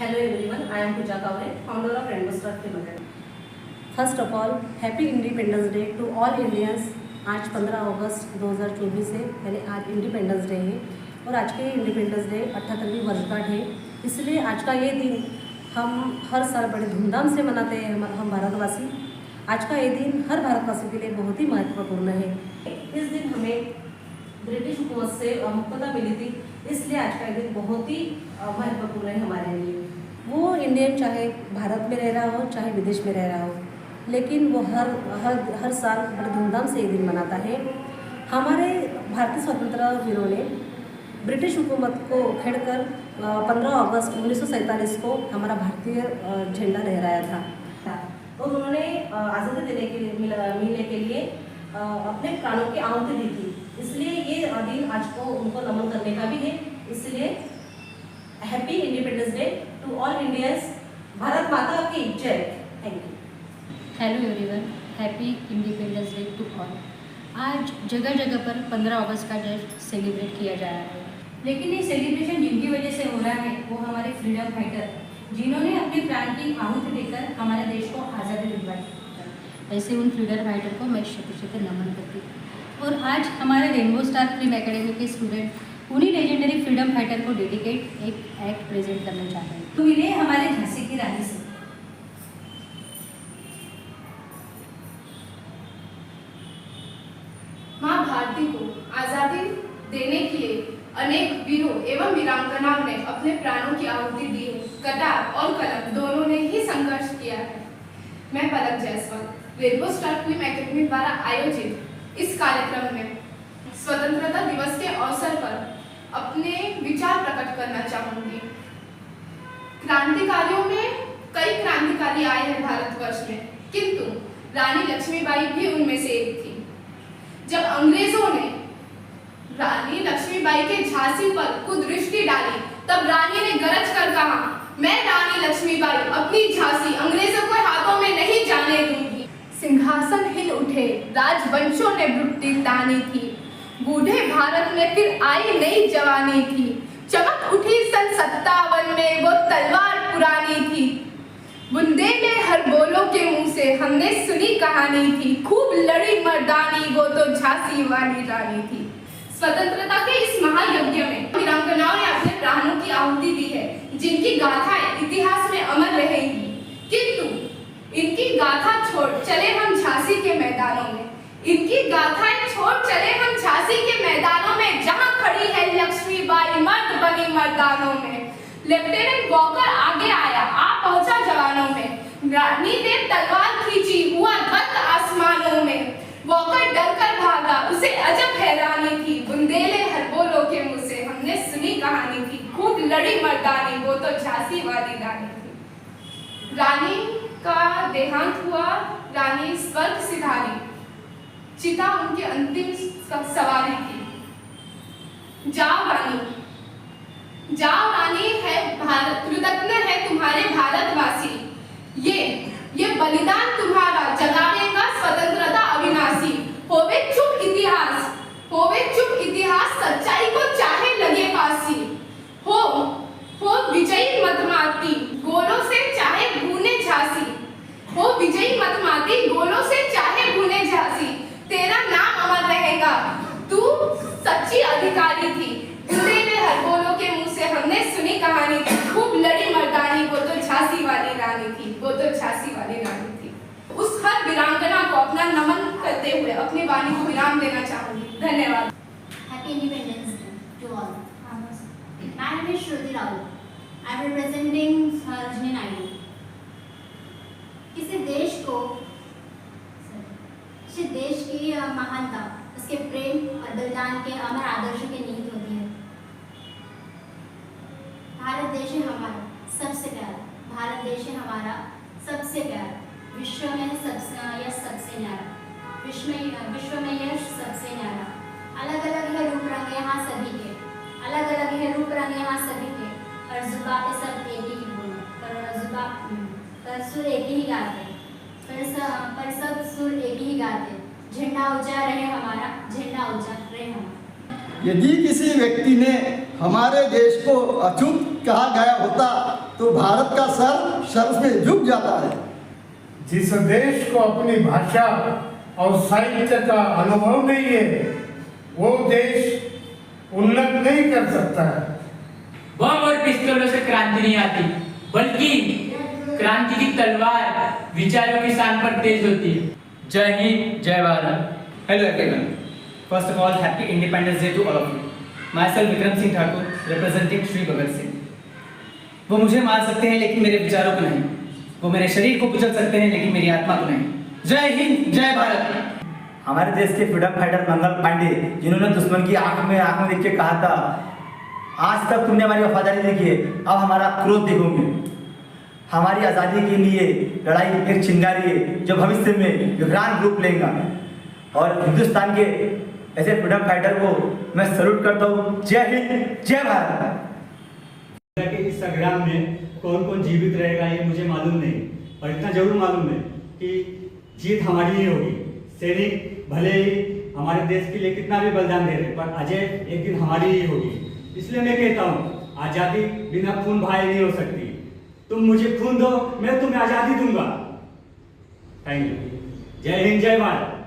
Hello everyone, I am Pooja Kavre, founder of Rainbow Star Film Academy. First of all, Happy Independence Day to all Indians. आज 15 अगस्त 2024 है, यानी आज independence day है और आज के इंडिपेंडेंस डे 78वीं वर्षगांठ है। इसलिए आज का ये दिन हम हर साल बड़े धूमधाम से मनाते हैं। हम भारतवासी आज का ये दिन हर भारतवासी के लिए बहुत ही महत्वपूर्ण है। इस दिन हमें ब्रिटिश हुकूमत से मुक्तता मिली थी, इसलिए आज का दिन बहुत ही महत्वपूर्ण है हमारे लिए। वो इंडियन चाहे भारत में रह रहा हो चाहे विदेश में रह रहा हो, लेकिन वो हर साल बड़े धूमधाम से ये दिन मनाता है। हमारे भारतीय स्वतंत्रता वीरों ने ब्रिटिश हुकूमत को उखेड़कर 15 अगस्त 1947 को हमारा भारतीय झंडा लहराया था और उन्होंने आज़ादी मिलने के लिए अपने प्राणों की आहुति दी थी। इसलिए ये दिन आज को उनको नमन करने का भी है। इसलिए happy independence day to all Indians. Bharat माता की जय। Thank you. Hello everyone, happy independence day to all. आज जगह जगह पर 15 अगस्त का डे सेलिब्रेट किया जा रहा है, लेकिन ये सेलिब्रेशन जिनकी वजह से हो रहा है वो हमारे फ्रीडम फाइटर, जिन्होंने अपने प्राण की आहुति देकर हमारे देश को आज़ादी दिलवाई। ऐसे उन फ्रीडम फाइटर को मैं शत नमन करती हूँ। और आज हमारे रेनबो स्टार फिल्म एकेडमी के स्टूडेंट उन्हीं लेजेंडरी फ्रीडम फाइटर को डेडिकेट एक एक्ट प्रेजेंट करना चाहते हैं। तो मिले हमारे झांसी की रानी से। माँ भारती को आज़ादी देने के लिए अनेक वीरों एवं वीरांगनाओं ने अपने प्राणों की आहुति दी है। कटार और कलम दोनों ने ही संघर्ष किया है। मैं Palak Jaiswal rainbow star film academy द्वारा आयोजित इस कार्यक्रम में स्वतंत्रता दिवस के अवसर पर अपने विचार प्रकट करना चाहूंगी। क्रांतिकारियों में कई क्रांतिकारी आए हैं भारतवर्ष में, किंतु रानी लक्ष्मीबाई भी उनमें से एक थी। जब अंग्रेजों ने रानी लक्ष्मीबाई के झांसी पर कुदृष्टि डाली, तब रानी ने गरज कर कहा, मैं रानी लक्ष्मीबाई अपनी झांसी अंग्रेजों के हाथों में नहीं जाने दूंगी। सिंहासन हिल उठे, राजवंशों ने बुट्टी तानी थी, बूढ़े भारत में फिर आई नई जवानी थी। चमक उठी सन 57 में वो तलवार पुरानी थी, बुंदेले हर बोलों के मुंह से हमने सुनी कहानी थी। खूब लड़ी मर्दानी वो तो झांसी वाली रानी थी। स्वतंत्रता के इस महायज्ञ में वीरांगनाओं ने अपने प्राणों की आहुति दी है, जिनकी गाथाएं इतिहास में अमर रहेंगी। किंतु इनकी गाथा छोड़ चले हम झांसी के मैदानों में, इनकी गाथाएं छोड़ चले हम झांसी के मैदानों में, जहां खड़ी है लक्ष्मीबाई मर्द बनी मर्दानों में। लेफ्टिनेंट वॉकर आगे आया, आ पहुंचा जवानों में, रानी ने तलवार खींची, हुआ ध्वस्त आसमानों में। वॉकर डरकर भागा, उसे अजब हैरानी थी, बुंदेले हर बोलों के मुंह से हमने सुनी कहानी थी। खूब लड़ी मर्दानी वो तो झांसी वाली रानी थी। रानी का देहांत हुआ, रानी स्वर्ग सिधारी, चिता उनकी अंतिम सवारी थी। जाओ रानी है भारत, कृतज्ञ है तुम्हारे भारतवासी। ये बलिदान तुम्हारा जगाएगा स्वतंत्रता अविनाशी। होवे चुप इतिहास, सच्चाई को चाहे लगे फांसी। हो विजयी मतमाती, गोलों से चाहे भूने झांसी। हो विजयी मतमाती, गोलों से चाहे भूने झांसी। तेरा नाम अमर रहेगा, तू सच्ची अधिकारी थी। बुंदेले हर बोलों के मुंह से हमने सुनी कहानी थी। खूब लड़ी मर्दानी वो तो झांसी वाली रानी थी, वो तो झांसी वाली रानी थी। उस हर वीरांगना को अपना नमन करते हुए अपनी वाणी को विराम देना चाहूंगी। धन्यवाद। Happy Independence Day to all. My name is Shruti Rao. I am representing Sarojini Naidu. किसी देश की महानता उसके प्रेम और बलिदान के अमर आदर्शों की नींव होती है। भारत देश है हमारा सबसे प्यारा, भारत देश है हमारा सबसे प्यारा, विश्व में सबसे न्यारा, विश्व में यह सबसे न्यारा। अलग अलग है रूप रंग यहाँ सभी के, अलग अलग है रूप रंग यहाँ सभी के, पर जुबां पे सब एक ही बोले, पर सुर एक ही गाते, पर सब सुर एक ही गाते। झंडा ऊंचा रहे हमारा, झंडा ऊंचा रहे हमारा। यदि किसी व्यक्ति ने हमारे देश को अछूत कहा गया होता तो भारत का सर शर्म में झुक जाता है। जिस देश को अपनी भाषा और साहित्य का अनुभव नहीं है, वो देश उन्नत नहीं कर सकता है। बम और पिस्तौलों से क्रांति नहीं आती, बल्कि क्रांति की तलवार विचारों की शान पर तेज होती है। जय हिंद, जय Bharat. Hello everyone. First of all, happy Independence Day to all of you. Myself Vikram Singh Thakur, representing Shri Bhagat Singh. वो मुझे मार सकते हैं लेकिन मेरे विचारों को नहीं, वो मेरे शरीर को कुचल सकते हैं लेकिन मेरी आत्मा को नहीं। जय हिंद, जय भारत। हमारे देश के फ्रीडम फाइटर मंगल पांडे, जिन्होंने दुश्मन की आंख में देख के कहा था, आज तक तुमने हमारी वफादारी देखी है, अब हमारा क्रोध देखोगे। हमारी आज़ादी के लिए लड़ाई एक चिंगारी है जो भविष्य में विक्रांत रूप लेगा, और हिंदुस्तान के ऐसे फ्रीडम फाइटर को मैं सैल्यूट करता हूँ। जय हिंद, जय भारत। इस संग्राम में कौन कौन जीवित रहेगा ये मुझे मालूम नहीं, और इतना जरूर मालूम है कि जीत हमारी ही होगी। सैनिक भले ही हमारे देश के लिए कितना भी बलिदान दे रहे, पर अजय एक दिन हमारी ही होगी। इसलिए मैं कहता हूँ, आज़ादी बिना खून बहाए नहीं हो सकती। तुम मुझे खून दो, मैं तुम्हें आज़ादी दूंगा। Thank you. जय हिंद, जय भारत।